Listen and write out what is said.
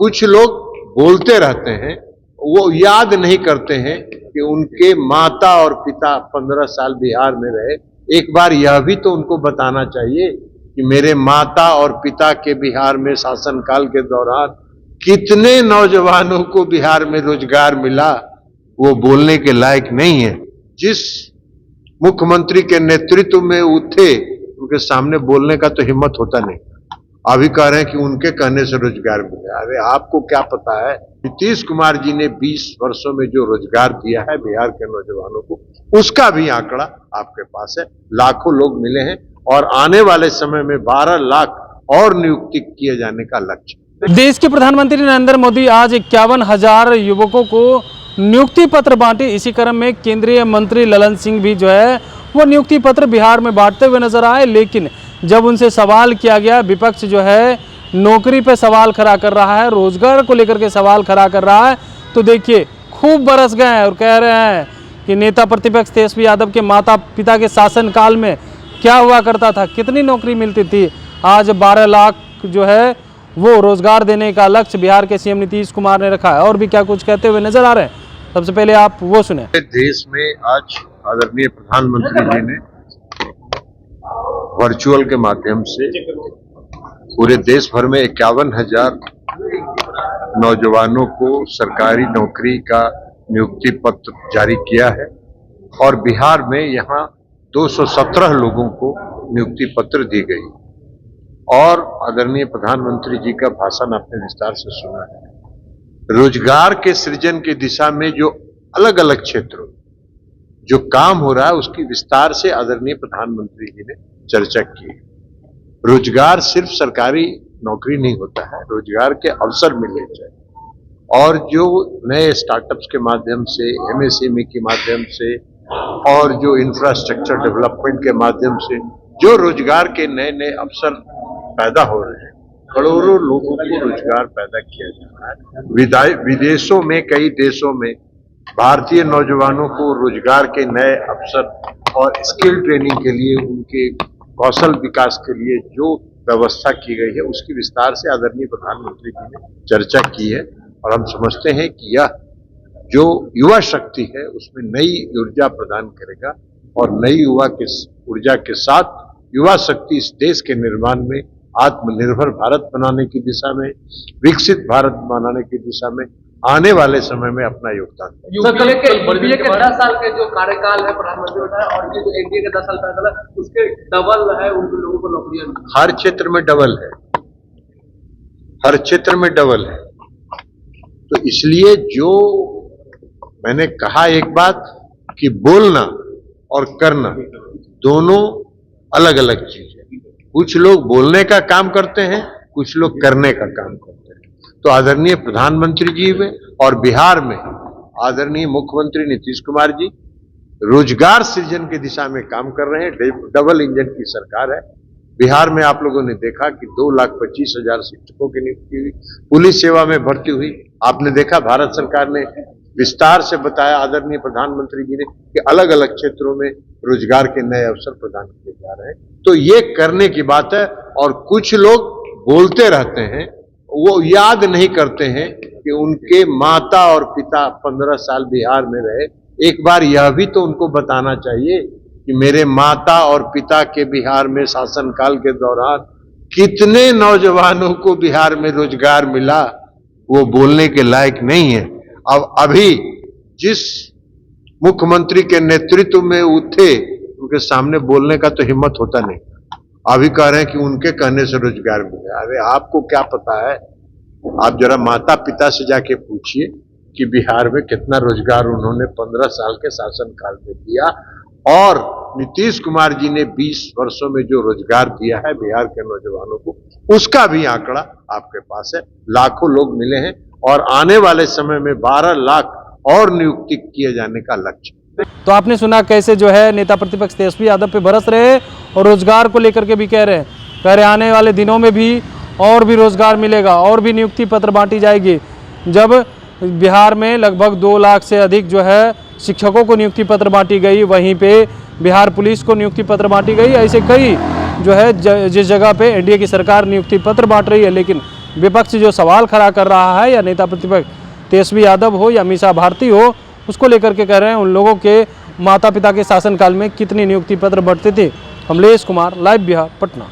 कुछ लोग बोलते रहते हैं, वो याद नहीं करते हैं कि उनके माता और पिता 15 साल बिहार में रहे। एक बार यह भी तो उनको बताना चाहिए कि मेरे माता और पिता के बिहार में शासनकाल के दौरान कितने नौजवानों को बिहार में रोजगार मिला, वो बोलने के लायक नहीं है। जिस मुख्यमंत्री के नेतृत्व में उठे, उनके सामने बोलने का तो हिम्मत होता नहीं। अभी कह रहे हैं कि उनके कहने से रोजगार मिला। अरे आपको क्या पता है, नीतीश कुमार जी ने 20 वर्षों में जो रोजगार दिया है बिहार के नौजवानों को, उसका भी आंकड़ा आपके पास है। लाखों लोग मिले हैं और आने वाले समय में 12 लाख और नियुक्ति किए जाने का लक्ष्य। देश के प्रधानमंत्री नरेंद्र मोदी आज 51,000 युवकों को नियुक्ति पत्र बांटे। इसी क्रम में केंद्रीय मंत्री ललन सिंह भी जो है वो नियुक्ति पत्र बिहार में बांटते हुए नजर आए। लेकिन जब उनसे सवाल किया गया, विपक्ष जो है नौकरी पे सवाल खड़ा कर रहा है, रोजगार को लेकर के सवाल खड़ा कर रहा है, तो देखिए खूब बरस गए हैं और कह रहे हैं कि नेता प्रतिपक्ष तेजस्वी यादव के माता पिता के शासनकाल में क्या हुआ करता था, कितनी नौकरी मिलती थी। आज 12 लाख जो है वो रोजगार देने का लक्ष्य बिहार के सीएम नीतीश कुमार ने रखा है। और भी क्या कुछ कहते हुए नजर आ रहे हैं, सबसे पहले आप वो सुने। देश में आज आदरणीय प्रधानमंत्री जी ने वर्चुअल के माध्यम से पूरे देश भर में 51,000 नौजवानों को सरकारी नौकरी का नियुक्ति पत्र जारी किया है और बिहार में यहाँ 217 लोगों को नियुक्ति पत्र दी गई। और आदरणीय प्रधानमंत्री जी का भाषण आपने विस्तार से सुना है। रोजगार के सृजन की दिशा में जो अलग अलग क्षेत्रों जो काम हो रहा है उसकी विस्तार से आदरणीय प्रधानमंत्री जी ने चर्चा की। रोजगार सिर्फ सरकारी नौकरी नहीं होता है, रोजगार के अवसर मिलने चाहिए। और जो नए स्टार्टअप्स के माध्यम से, एमएसएमई के माध्यम से और जो इंफ्रास्ट्रक्चर डेवलपमेंट के माध्यम से जो रोजगार के नए नए अवसर पैदा हो रहे हैं, करोड़ों लोगों को रोजगार पैदा किया जा रहा है। विदेशों में, कई देशों में भारतीय नौजवानों को रोजगार के नए अवसर और स्किल ट्रेनिंग के लिए, उनके कौशल विकास के लिए जो व्यवस्था की गई है उसकी विस्तार से आदरणीय प्रधानमंत्री जी ने चर्चा की है। और हम समझते हैं कि यह जो युवा शक्ति है उसमें नई ऊर्जा प्रदान करेगा और नई युवा के ऊर्जा के साथ युवा शक्ति इस देश के निर्माण में, आत्मनिर्भर भारत बनाने की दिशा में, विकसित भारत बनाने की दिशा में आने वाले समय में अपना योगदान यूपीए के 10 साल के जो कार्यकाल है प्रधानमंत्री का, और ये जो एनडीए के 10 साल कार्यकाल है उसके डबल है उन लोगों को नौकरियां। हर क्षेत्र में डबल है, हर क्षेत्र में डबल है। तो इसलिए जो मैंने कहा एक बात कि बोलना और करना दोनों अलग अलग चीज है। कुछ लोग बोलने का काम करते हैं, कुछ लोग करने का काम करते हैं। तो आदरणीय प्रधानमंत्री जी में और बिहार में आदरणीय मुख्यमंत्री नीतीश कुमार जी रोजगार सृजन की दिशा में काम कर रहे हैं। डबल इंजन की सरकार है। बिहार में आप लोगों ने देखा कि 2,25,000 शिक्षकों की नियुक्ति हुई, पुलिस सेवा में भर्ती हुई। आपने देखा भारत सरकार ने विस्तार से बताया, आदरणीय प्रधानमंत्री जी ने, कि अलग अलग क्षेत्रों में रोजगार के नए अवसर प्रदान किए जा रहे हैं। तो ये करने की बात है। और कुछ लोग बोलते रहते हैं, वो याद नहीं करते हैं कि उनके माता और पिता 15 साल बिहार में रहे। एक बार यह भी तो उनको बताना चाहिए कि मेरे माता और पिता के बिहार में शासनकाल के दौरान कितने नौजवानों को बिहार में रोजगार मिला, वो बोलने के लायक नहीं है। अब अभी जिस मुख्यमंत्री के नेतृत्व में उठे, उनके सामने बोलने का तो हिम्मत होता नहीं। अभी कह रहे हैं कि उनके कहने से रोजगार मिला। अरे आपको क्या पता है, आप जरा माता पिता से जाके पूछिए कि बिहार में कितना रोजगार उन्होंने 15 साल के शासनकाल में दिया। और नीतीश कुमार जी ने 20 वर्षों में जो रोजगार दिया है बिहार के नौजवानों को, उसका भी आंकड़ा आपके पास है। लाखों लोग मिले हैं और आने वाले समय में 12 लाख और नियुक्ति किए जाने का लक्ष्य। तो आपने सुना कैसे जो है नेता प्रतिपक्ष तेजस्वी यादव पे बरस रहे और रोजगार को लेकर के भी कह रहे आने वाले दिनों में भी और भी रोजगार मिलेगा और भी नियुक्ति पत्र बांटी जाएगी। जब बिहार में लगभग 2 लाख से अधिक जो है शिक्षकों को नियुक्ति पत्र बांटी गई, वहीं पे बिहार पुलिस को नियुक्ति पत्र बांटी गई। ऐसे कई जो है जिस जगह पे एनडीए की सरकार नियुक्ति पत्र बांट रही है, लेकिन विपक्ष जो सवाल खड़ा कर रहा है, या नेता प्रतिपक्ष तेजस्वी यादव हो या मीसा भारती हो, उसको लेकर के कह रहे हैं उन लोगों के माता पिता के शासनकाल में कितनी नियुक्ति पत्र बढ़ते थे। कमलेश कुमार, लाइव बिहार, पटना।